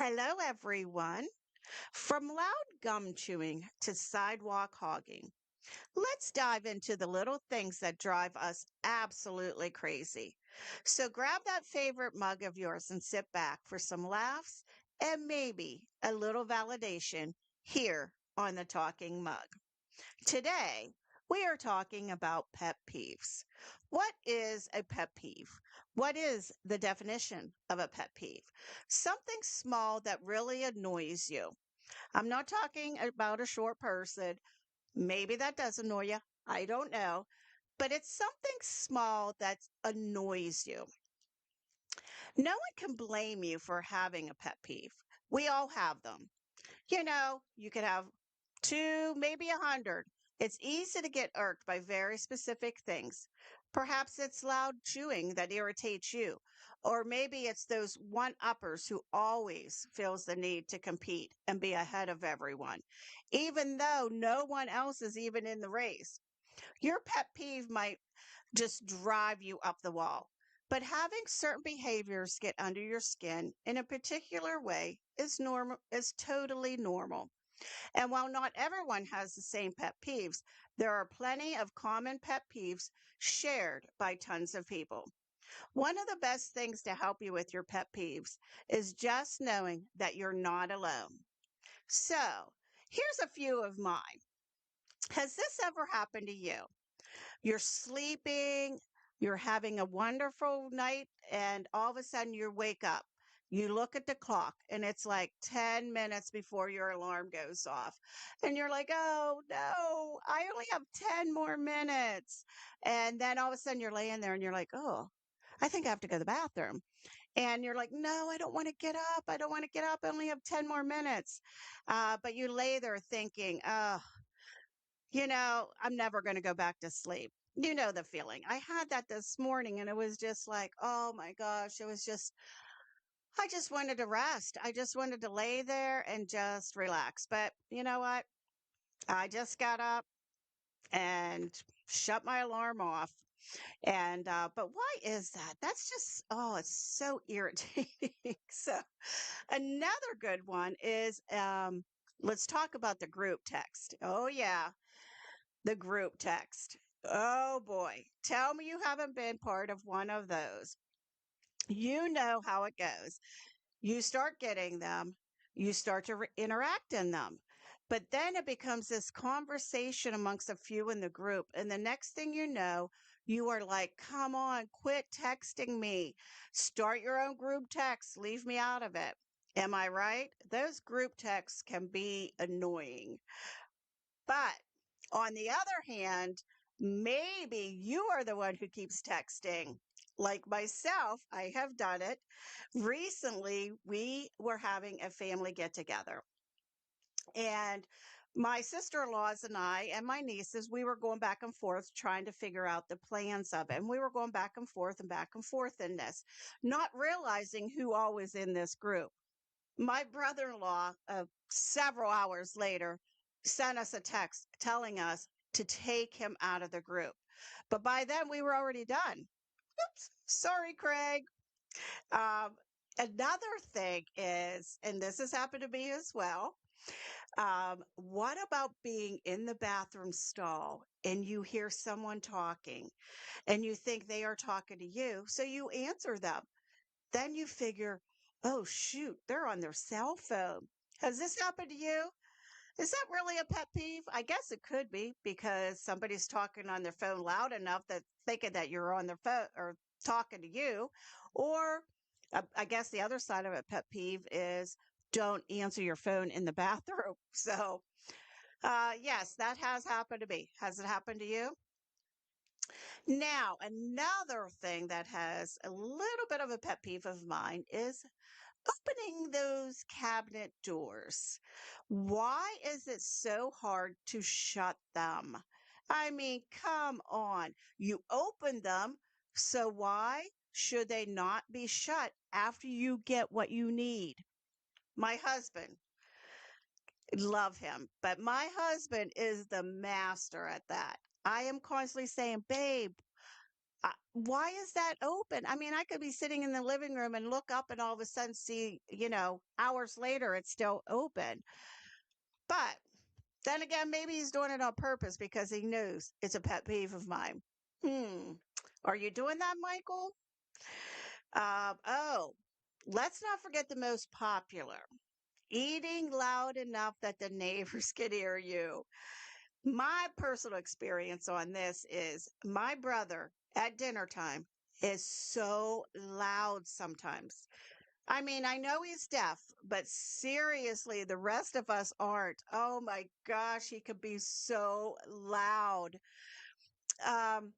Hello, everyone. From loud gum chewing to sidewalk hogging, let's dive into the little things that drive us absolutely crazy. So grab that favorite mug of yours and sit back for some laughs and maybe a little validation here on the Talking Mug. Today, we are talking about pet peeves. What is a pet peeve? What is the definition of a pet peeve? Something small that really annoys you. I'm not talking about a short person. Maybe that does annoy you. I don't know. But it's something small that annoys you. No one can blame you for having a pet peeve. We all have them. You could have two, maybe 100. It's easy to get irked by very specific things. Perhaps it's loud chewing that irritates you, or maybe it's those one-uppers who always feels the need to compete and be ahead of everyone, even though no one else is even in the race. Your pet peeve might just drive you up the wall. But having certain behaviors get under your skin in a particular way is totally normal. And while not everyone has the same pet peeves, there are plenty of common pet peeves shared by tons of people. One of the best things to help you with your pet peeves is just knowing that you're not alone. So, here's a few of mine. Has this ever happened to you? You're sleeping, you're having a wonderful night, and all of a sudden you wake up. You look at the clock and it's like 10 minutes before your alarm goes off. And you're like, oh no, I only have 10 more minutes. And then all of a sudden you're laying there and you're like, oh, I think I have to go to the bathroom. And you're like, no, I don't want to get up. I don't want to get up. I only have 10 more minutes. But you lay there thinking, oh, I'm never going to go back to sleep. You know the feeling. I had that this morning and it was just like, oh my gosh, I just wanted to rest. I just wanted to lay there and just relax. But you know what? I just got up and shut my alarm off. But why is that? That's just, oh, it's so irritating. So another good one is, let's talk about the group text. Oh, yeah. The group text. Oh boy. Tell me you haven't been part of one of those. You know how it goes. You start getting them, you start to interact in them. But then it becomes this conversation amongst a few in the group. And the next thing you know, you are like, come on, quit texting me. Start your own group text. Leave me out of it. Am I right? Those group texts can be annoying. But on the other hand, maybe you are the one who keeps texting. Like myself, I have done it. Recently, we were having a family get together, and my sister in laws and I and my nieces, we were going back and forth trying to figure out the plans of it. And we were going back and forth in this, not realizing who all was in this group. My brother-in-law, several hours later, sent us a text telling us to take him out of the group. But by then we were already done. Oops, sorry, Craig. Um, Another thing is, and this has happened to me as well. What about being in the bathroom stall and you hear someone talking and you think they are talking to you, so you answer them? Then you figure, oh, shoot, they're on their cell phone. Has this happened to you? Is that really a pet peeve? I guess it could be because somebody's talking on their phone loud enough that thinking that you're on their phone or talking to you. Or I guess the other side of a pet peeve is don't answer your phone in the bathroom. So, yes, that has happened to me. Has it happened to you? Now, another thing that has a little bit of a pet peeve of mine is opening those cabinet doors. Why is it so hard to shut them? I mean, come on. You open them, so why should they not be shut after you get what you need? My husband, love him, but my husband is the master at that. I am constantly saying, babe, Why is that open? I mean, I could be sitting in the living room and look up and all of a sudden see, hours later it's still open. But then again, maybe he's doing it on purpose because he knows it's a pet peeve of mine. Hmm. Are you doing that, Michael? Oh, let's not forget the most popular. Eating loud enough that the neighbors can hear you. My personal experience on this is my brother at dinner time is so loud sometimes. I mean, I know he's deaf, but seriously, the rest of us aren't. Oh my gosh, he could be so loud. Um,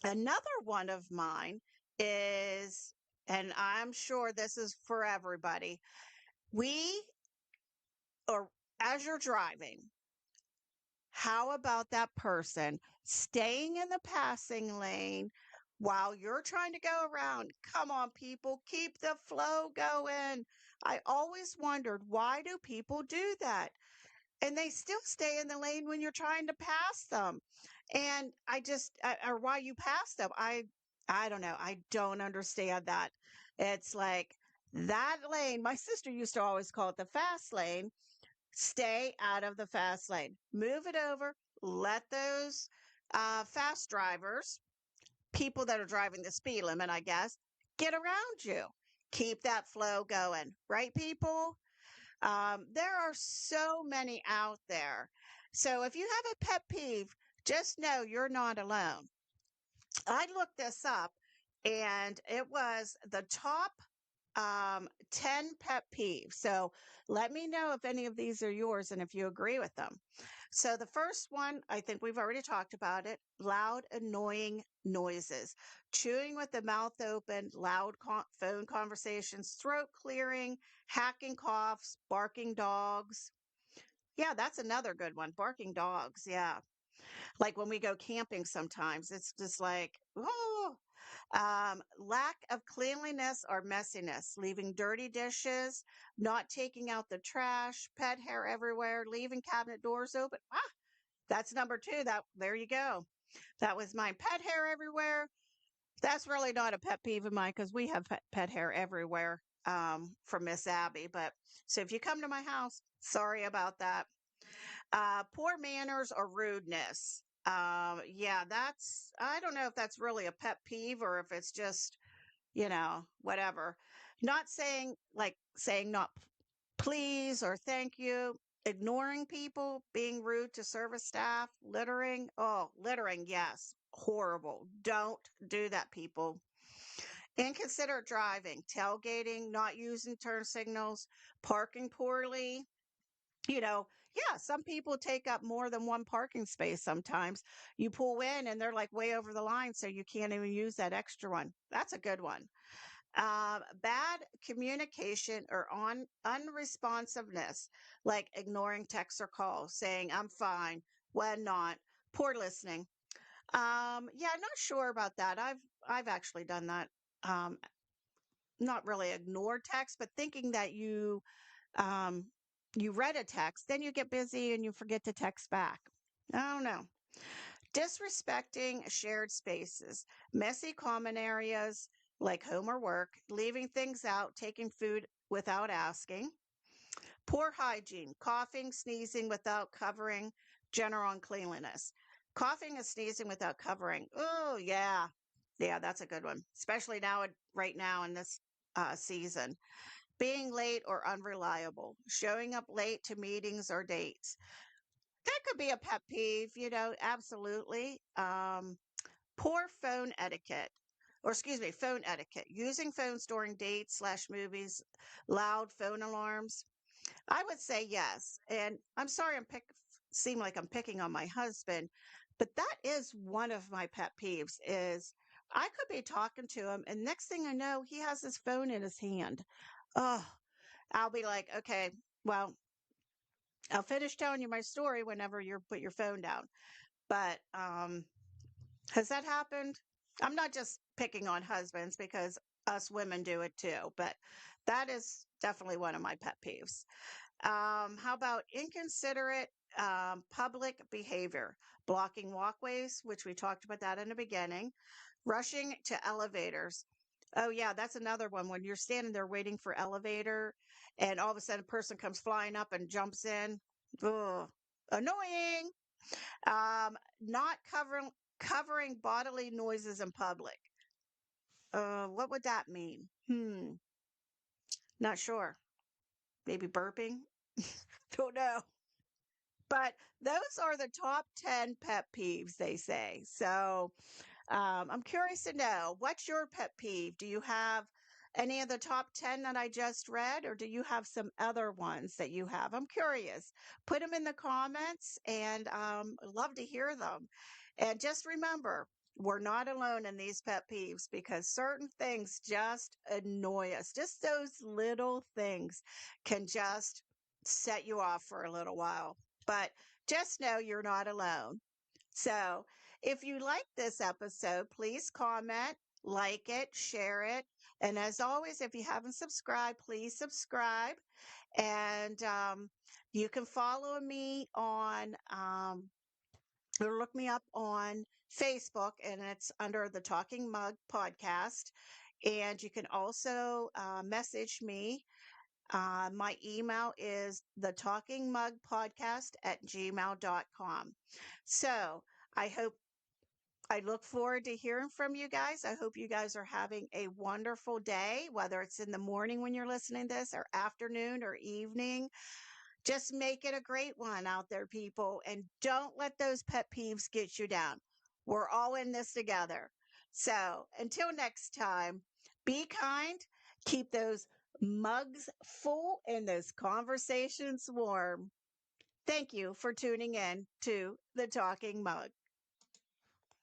Another one of mine is, and I'm sure this is for everybody, we, or as you're driving, how about that person staying in the passing lane while you're trying to go around? Come on, people, keep the flow going. I always wondered, why do people do that? And they still stay in the lane when you're trying to pass them. And or why you pass them. I don't know. I don't understand that. It's like that lane. My sister used to always call it the fast lane. Stay out of the fast lane. Move it over. Let those fast drivers, people that are driving the speed limit, I guess, get around you. Keep that flow going, right, people? There are so many out there. So if you have a pet peeve, just know you're not alone. I looked this up and it was the top 10 pet peeves. So let me know if any of these are yours and if you agree with them. So the first one, I think we've already talked about it, loud, annoying noises. Chewing with the mouth open, loud phone conversations, throat clearing, hacking coughs, barking dogs. Yeah, that's another good one. Barking dogs. Yeah. Like when we go camping sometimes, it's just like, oh, lack of cleanliness or messiness, leaving dirty dishes, not taking out the trash, pet hair everywhere, leaving cabinet doors open. Ah, that's number two. There you go. That was my pet hair everywhere. That's really not a pet peeve of mine because we have pet hair everywhere from Miss Abby. But so if you come to my house, sorry about that. Poor manners or rudeness. Yeah, I don't know if that's really a pet peeve or if it's just, whatever. Not saying like saying not please or thank you, ignoring people, being rude to service staff, littering. Oh, littering, yes, horrible. Don't do that, people. Inconsiderate driving, tailgating, not using turn signals, parking poorly. Yeah, some people take up more than one parking space sometimes. You pull in and they're like way over the line, so you can't even use that extra one. That's a good one. Bad communication or on unresponsiveness, like ignoring texts or calls, saying I'm fine when not. Poor listening. Yeah, I'm not sure about that. I've actually done that. Um, Not really ignored text, but thinking that um you read a text, then you get busy and you forget to text back. I don't know. Disrespecting shared spaces, messy common areas like home or work, leaving things out, taking food without asking, poor hygiene, coughing, sneezing without covering, general uncleanliness. Coughing and sneezing without covering. Oh, yeah. Yeah, that's a good one, especially now, right now in this season. Being late or unreliable, showing up late to meetings or dates. That could be a pet peeve, absolutely. Poor phone etiquette, or excuse me, phone etiquette, using phones during dates slash movies, loud phone alarms. I would say yes. And I'm sorry, seem like I'm picking on my husband, but that is one of my pet peeves is I could be talking to him and next thing I know, he has his phone in his hand. Oh, I'll be like, okay, well, I'll finish telling you my story whenever you put your phone down. But has that happened? I'm not just picking on husbands because us women do it too, but that is definitely one of my pet peeves. How about inconsiderate public behavior, blocking walkways, which we talked about that in the beginning, Rushing to elevators. Oh yeah, that's another one. When you're standing there waiting for elevator and all of a sudden a person comes flying up and jumps in. Ugh, annoying. Not covering bodily noises in public. What would that mean? Not sure. Maybe burping? Don't know. But those are the top 10 pet peeves, they say. So I'm curious to know, what's your pet peeve? Do you have any of the top 10 that I just read, or do you have some other ones that you have? I'm curious. Put them in the comments and I'd love to hear them. And just remember, we're not alone in these pet peeves because certain things just annoy us. Just those little things can just set you off for a little while. But just know you're not alone. So, if you like this episode, please comment, like it, share it. And as always, if you haven't subscribed, please subscribe. And you can follow me on, or look me up on Facebook, and it's under the Talking Mug podcast. And you can also message me. My email is the talking mug podcast at gmail.com. So I hope I look forward to hearing from you guys. I hope you guys are having a wonderful day, whether it's in the morning when you're listening to this or afternoon or evening. Just make it a great one out there, people. And don't let those pet peeves get you down. We're all in this together. So until next time, be kind, keep those mugs full and those conversations warm. Thank you for tuning in to the Talking Mug.